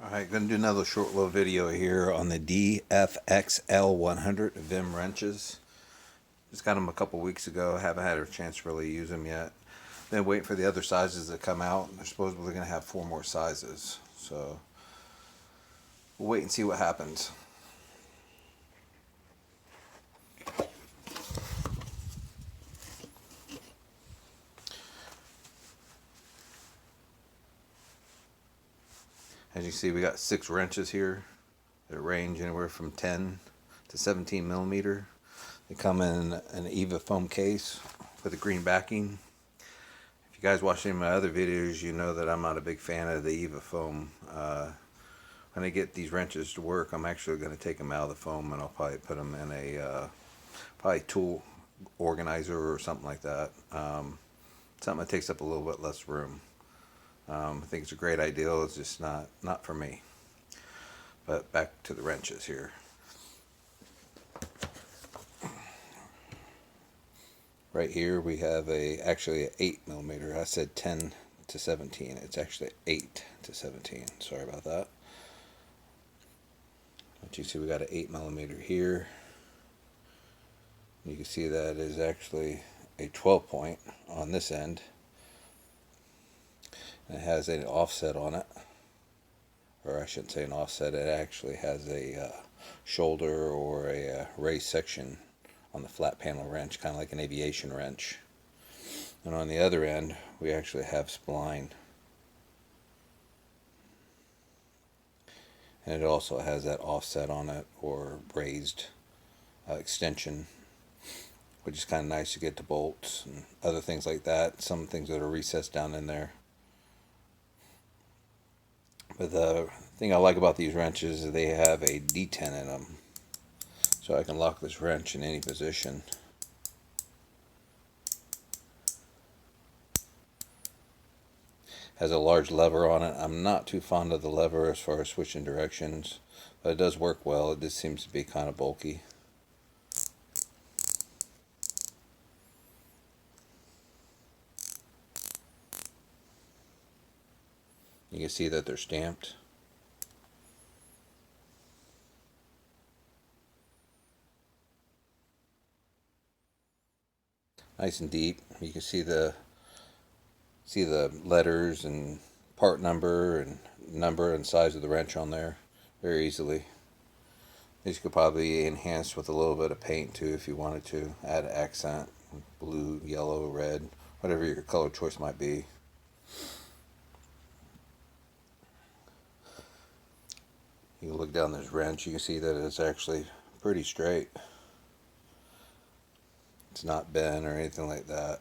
Alright, going to do another short little video here on the DFXL100 VIM wrenches. Just got them a couple weeks ago. Haven't had a chance to really use them yet. Been waiting for the other sizes to come out. They're supposedly going to have 4 more sizes. So we'll wait and see what happens. As you see, we got 6 wrenches here that range anywhere from 10 to 17 millimeter. They come in an EVA foam case with a green backing. If you guys watch any of my other videos, you know that I'm not a big fan of the EVA foam. When I get these wrenches to work, I'm actually going to take them out of the foam and I'll probably put them in a probably tool organizer or something like that. Something that takes up a little bit less room. I think it's a great idea. It's just not for me. But back to the wrenches here. Right here we have actually an 8 millimeter. I said 10 to 17. It's actually 8 to 17. Sorry about that. But you see we got an 8 millimeter here. You can see that is actually a 12 point on this end. It has an offset on it, or I shouldn't say an offset, it actually has a shoulder or a raised section on the flat panel wrench, kind of like an aviation wrench. And on the other end we actually have spline, and it also has that offset on it or raised extension, which is kind of nice to get to bolts and other things like that, some things that are recessed down in there. But the thing I like about these wrenches is they have a detent in them, so I can lock this wrench in any position. Has a large lever on it. I'm not too fond of the lever as far as switching directions, but it does work well. It just seems to be kind of bulky. You can see that they're stamped. Nice and deep. You can see the letters and part number and size of the wrench on there very easily. These could probably be enhanced with a little bit of paint too if you wanted to. Add an accent, blue, yellow, red, whatever your color choice might be. You can look down this wrench, you can see that it's actually pretty straight. It's not bent or anything like that.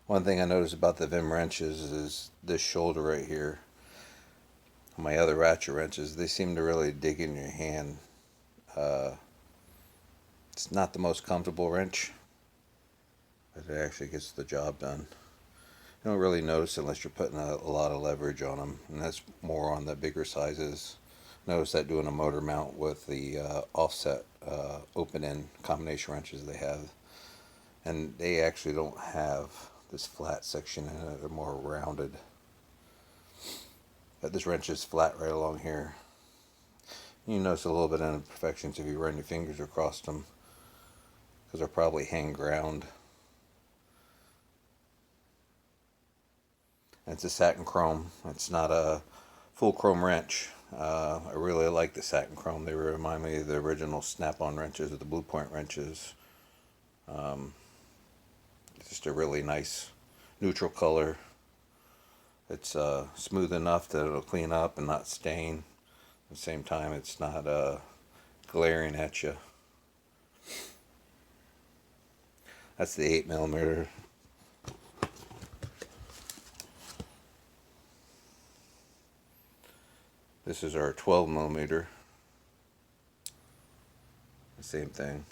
One thing I noticed about the VIM wrenches is this shoulder right here. On my other ratchet wrenches, they seem to really dig in your hand. It's not the most comfortable wrench, but it actually gets the job done. You don't really notice unless you're putting a lot of leverage on them, and that's more on the bigger sizes. Notice that doing a motor mount with the offset open end combination wrenches they have, and they actually don't have this flat section in it. They're more rounded, but this wrench is flat right along here. You notice a little bit of imperfections if you run your fingers across them, because they're probably hand ground. And it's a satin chrome. It's not a full chrome wrench. I really like the satin chrome. They remind me of the original snap-on wrenches or the Blue Point wrenches. Just a really nice neutral color. It's smooth enough that it'll clean up and not stain. At the same time, it's not glaring at you. That's the 8 millimeter. This is our 12 millimeter. The same thing.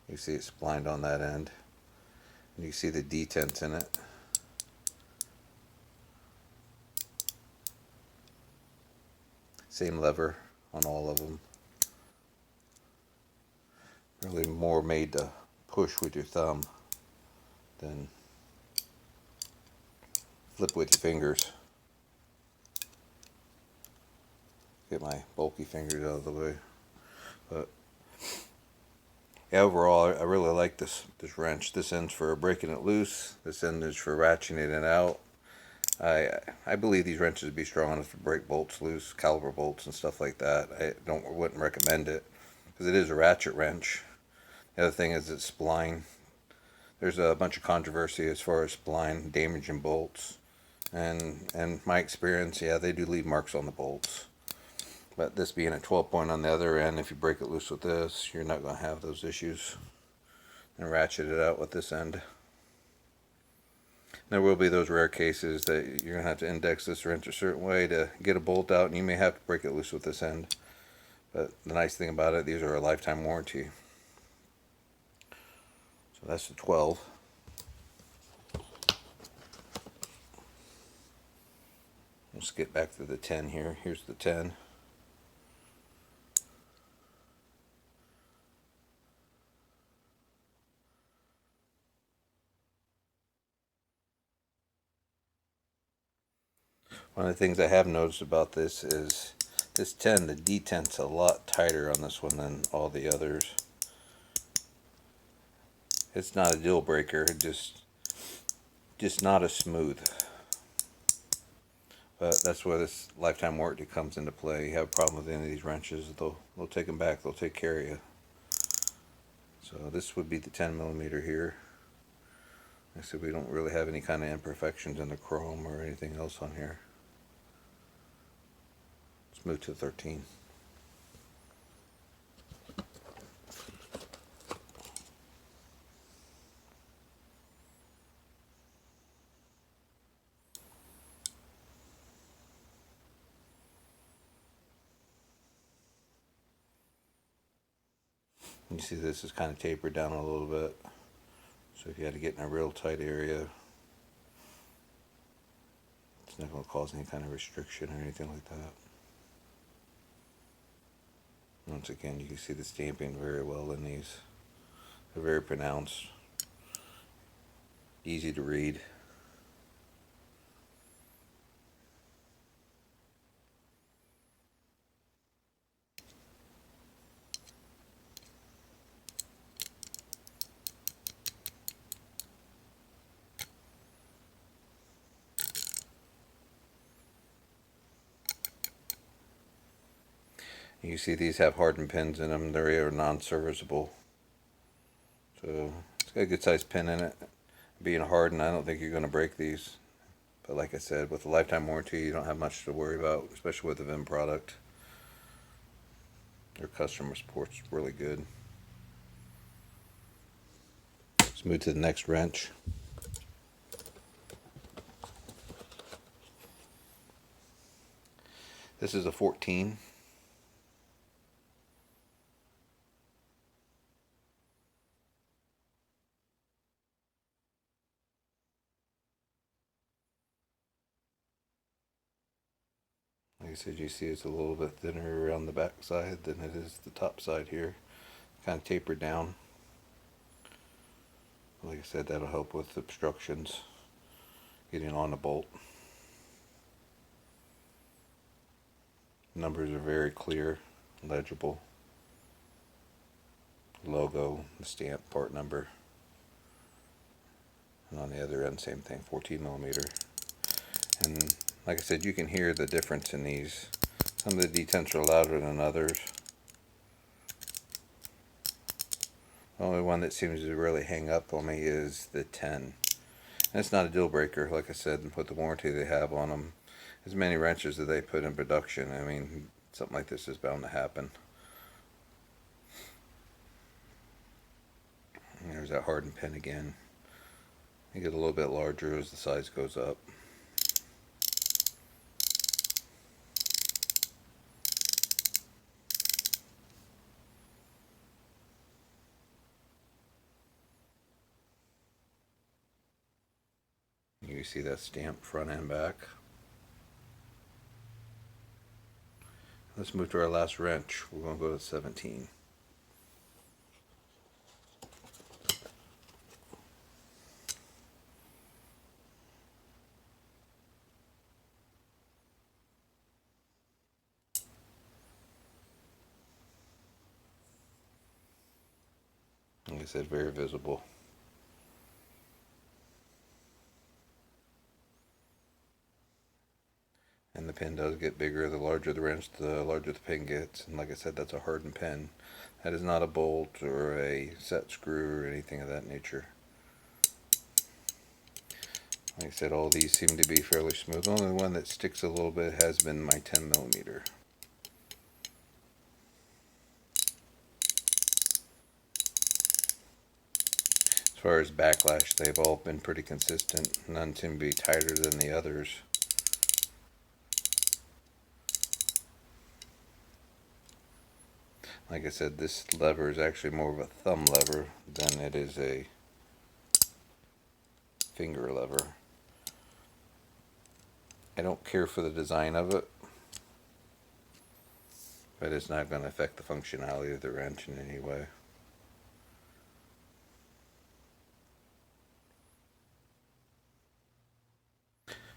You see it's splined on that end. And you see the detents in it. Same lever on all of them. Really more made to push with your thumb than flip with your fingers. get my bulky fingers out of the way. But yeah, overall, I really like this wrench. This end's for breaking it loose. This end is for ratcheting it out. I believe these wrenches would be strong enough to break bolts loose, caliper bolts and stuff like that. Wouldn't recommend it because it is a ratchet wrench. The other thing is it's spline. There's a bunch of controversy as far as spline damaging bolts, and my experience, yeah, they do leave marks on the bolts. But this being a 12 point on the other end, if you break it loose with this, you're not going to have those issues. And ratchet it out with this end. There will be those rare cases that you're going to have to index this wrench a certain way to get a bolt out, and you may have to break it loose with this end. But the nice thing about it, these are a lifetime warranty. So that's the 12. Let's get back to the 10 here. Here's the 10. One of the things I have noticed about this is this 10, the detent's a lot tighter on this one than all the others. It's not a deal breaker, just not as smooth. But that's where this lifetime warranty comes into play. You have a problem with any of these wrenches, they'll take them back, they'll take care of you. So this would be the 10mm here. Like I said, we don't really have any kind of imperfections in the chrome or anything else on here. Let's move to 13. You see this is kind of tapered down a little bit. So if you had to get in a real tight area, it's not going to cause any kind of restriction or anything like that. Once again, you can see the stamping very well in these. They're very pronounced, easy to read. You see these have hardened pins in them. They're non-serviceable. So it's got a good sized pin in it. Being hardened, I don't think you're going to break these. But like I said, with a lifetime warranty, you don't have much to worry about, especially with the VIM product. Their customer support's really good. Let's move to the next wrench. This is a 14. Like I said, you see it's a little bit thinner around the back side than it is the top side here. Kind of tapered down. Like I said, that'll help with obstructions getting on the bolt. Numbers are very clear, legible. Logo, the stamp, part number. And on the other end, same thing, 14mm. And like I said, you can hear the difference in these. Some of the detents are louder than others. The only one that seems to really hang up on me is the 10. And it's not a deal breaker, like I said, with the warranty they have on them. As many wrenches that they put in production, I mean, something like this is bound to happen. And there's that hardened pin again. They get a little bit larger as the size goes up. You see that stamp front and back. Let's move to our last wrench. We're going to go to 17. Like I said, very visible. And the pin does get bigger. The larger the wrench, the larger the pin gets. And like I said, that's a hardened pin. That is not a bolt or a set screw or anything of that nature. Like I said, all these seem to be fairly smooth. The only one that sticks a little bit has been my 10 millimeter. As far as backlash, they've all been pretty consistent. None seem to be tighter than the others. Like I said, this lever is actually more of a thumb lever than it is a finger lever. I don't care for the design of it, but it's not going to affect the functionality of the wrench in any way.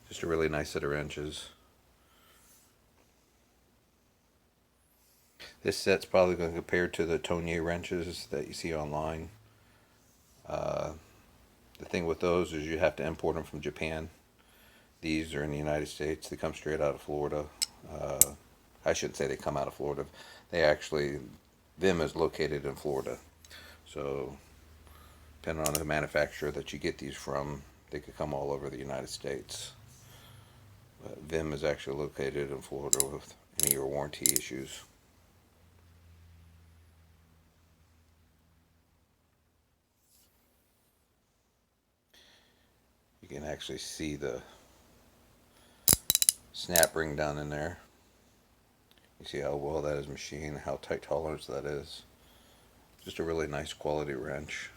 Just a really nice set of wrenches. This set's probably going to compare to the Tonye wrenches that you see online. The thing with those is you have to import them from Japan. These are in the United States. They come straight out of Florida. I shouldn't say they come out of Florida. They actually, VIM is located in Florida. So, depending on the manufacturer that you get these from, they could come all over the United States. But VIM is actually located in Florida with any of your warranty issues. You can actually see the snap ring down in there. You see how well that is machined, how tight tolerance that is. Just a really nice quality wrench.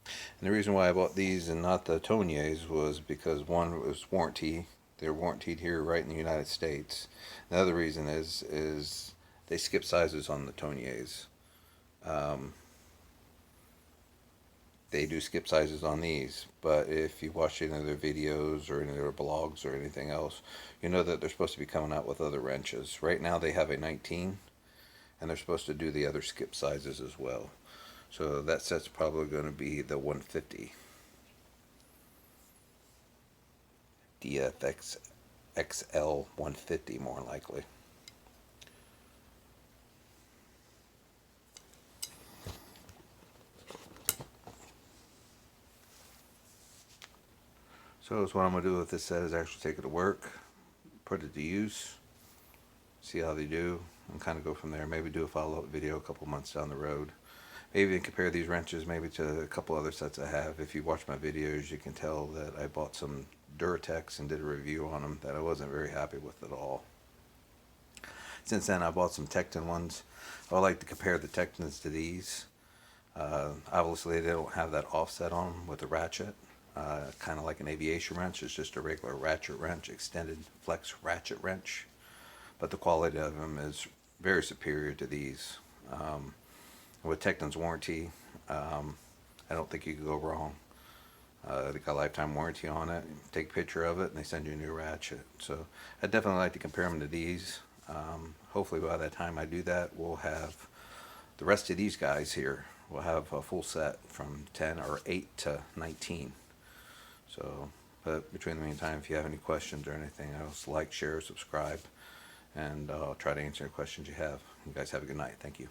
And the reason why I bought these and not the Tonyes was because one was warranty. They're warranted here right in the United States. The other reason is they skip sizes on the Tonyes. They do skip sizes on these, but if you watch any of their videos or any of their blogs or anything else, you know that they're supposed to be coming out with other wrenches. Right now they have a 19, and they're supposed to do the other skip sizes as well. So that set's probably going to be the 150 DFXL 150 more likely. So what I'm going to do with this set is actually take it to work, put it to use, see how they do, and kind of go from there. Maybe do a follow-up video a couple months down the road. Maybe compare these wrenches maybe to a couple other sets I have. If you watch my videos, you can tell that I bought some Duratex and did a review on them that I wasn't very happy with at all. Since then, I bought some Tecton ones. I would like to compare the Tectons to these. Obviously, they don't have that offset on them with the ratchet. Kind of like an aviation wrench. It's just a regular ratchet wrench, extended flex ratchet wrench. But the quality of them is very superior to these. With Tecton's warranty, I don't think you could go wrong. They got a lifetime warranty on it. You take a picture of it and they send you a new ratchet. So I'd definitely like to compare them to these. Hopefully by the time I do that, we'll have the rest of these guys here. We'll have a full set from 10 or 8 to 19. So, but between the meantime, if you have any questions or anything else, like, share, subscribe, and I'll try to answer any questions you have. You guys have a good night. Thank you.